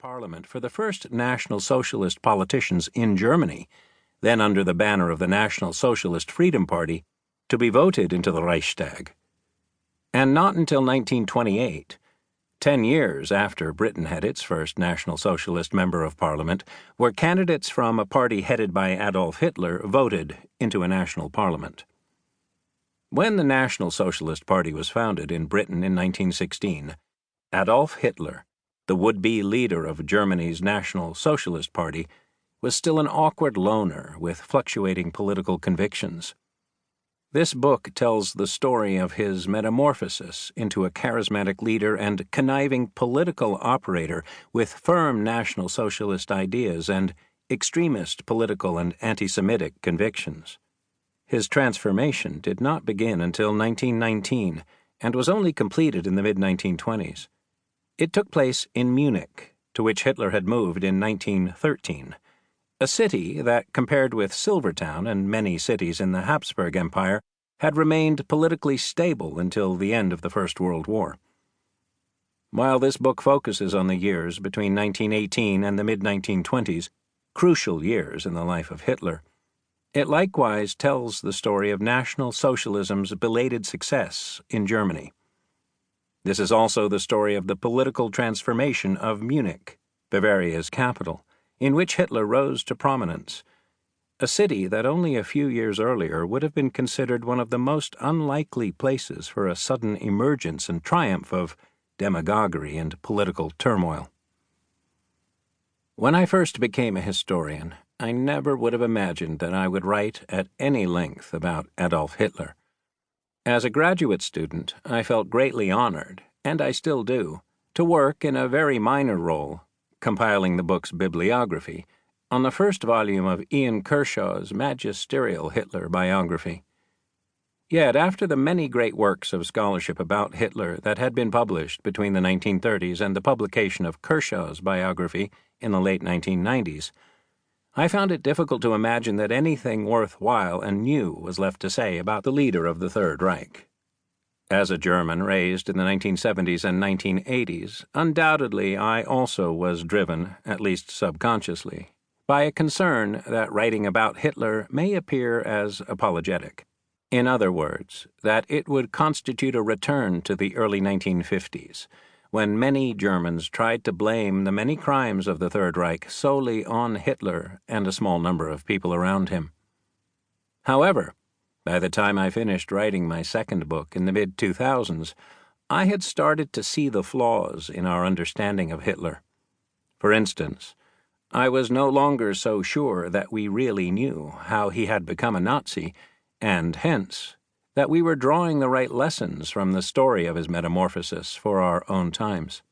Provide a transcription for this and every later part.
Parliament for the first National Socialist politicians in Germany, then under the banner of the National Socialist Freedom Party, to be voted into the Reichstag. And not until 1928, 10 years after Britain had its first National Socialist Member of Parliament, were candidates from a party headed by Adolf Hitler voted into a national parliament. When the National Socialist Party was founded in Britain in 1916, Adolf Hitler, the would-be leader of Germany's National Socialist Party, was still an awkward loner with fluctuating political convictions. This book tells the story of his metamorphosis into a charismatic leader and conniving political operator with firm National Socialist ideas and extremist political and anti-Semitic convictions. His transformation did not begin until 1919 and was only completed in the mid-1920s. It took place in Munich, to which Hitler had moved in 1913, a city that, compared with Silvertown and many cities in the Habsburg Empire, had remained politically stable until the end of the First World War. While this book focuses on the years between 1918 and the mid-1920s, crucial years in the life of Hitler, it likewise tells the story of National Socialism's belated success in Germany. This is also the story of the political transformation of Munich, Bavaria's capital, in which Hitler rose to prominence, a city that only a few years earlier would have been considered one of the most unlikely places for a sudden emergence and triumph of demagoguery and political turmoil. When I first became a historian, I never would have imagined that I would write at any length about Adolf Hitler. As a graduate student, I felt greatly honored, and I still do, to work in a very minor role, compiling the book's bibliography, on the first volume of Ian Kershaw's magisterial Hitler biography. Yet, after the many great works of scholarship about Hitler that had been published between the 1930s and the publication of Kershaw's biography in the late 1990s, I found it difficult to imagine that anything worthwhile and new was left to say about the leader of the Third Reich. As a German raised in the 1970s and 1980s, undoubtedly I also was driven, at least subconsciously, by a concern that writing about Hitler may appear as apologetic. In other words, that it would constitute a return to the early 1950s, when many Germans tried to blame the many crimes of the Third Reich solely on Hitler and a small number of people around him. However, by the time I finished writing my second book in the mid-2000s, I had started to see the flaws in our understanding of Hitler. For instance, I was no longer so sure that we really knew how he had become a Nazi, and hence, that we were drawing the right lessons from the story of his metamorphosis for our own times.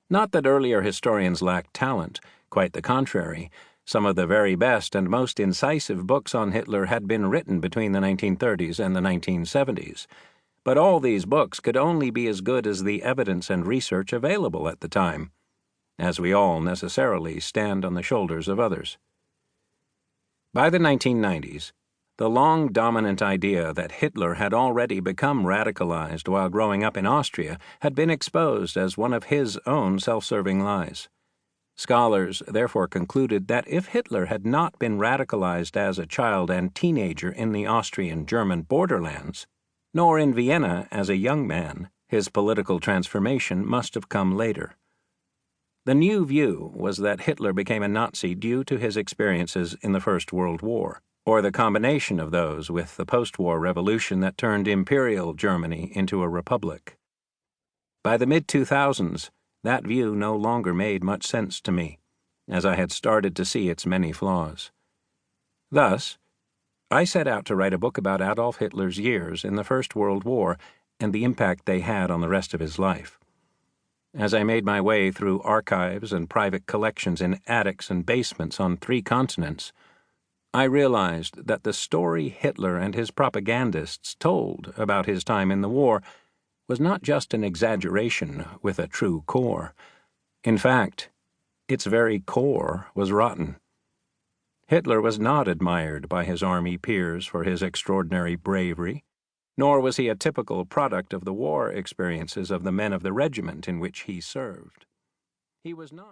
Not that earlier historians lacked talent, quite the contrary. Some of the very best and most incisive books on Hitler had been written between the 1930s and the 1970s, but all these books could only be as good as the evidence and research available at the time, as we all necessarily stand on the shoulders of others. By the 1990s, the long dominant idea that Hitler had already become radicalized while growing up in Austria had been exposed as one of his own self-serving lies. Scholars therefore concluded that if Hitler had not been radicalized as a child and teenager in the Austrian-German borderlands, nor in Vienna as a young man, his political transformation must have come later. The new view was that Hitler became a Nazi due to his experiences in the First World War, or the combination of those with the post-war revolution that turned Imperial Germany into a republic. By the mid-2000s, that view no longer made much sense to me, as I had started to see its many flaws. Thus, I set out to write a book about Adolf Hitler's years in the First World War and the impact they had on the rest of his life. As I made my way through archives and private collections in attics and basements on 3 continents, I realized that the story Hitler and his propagandists told about his time in the war was not just an exaggeration with a true core. In fact, its very core was rotten. Hitler was not admired by his army peers for his extraordinary bravery, nor was he a typical product of the war experiences of the men of the regiment in which he served. He was not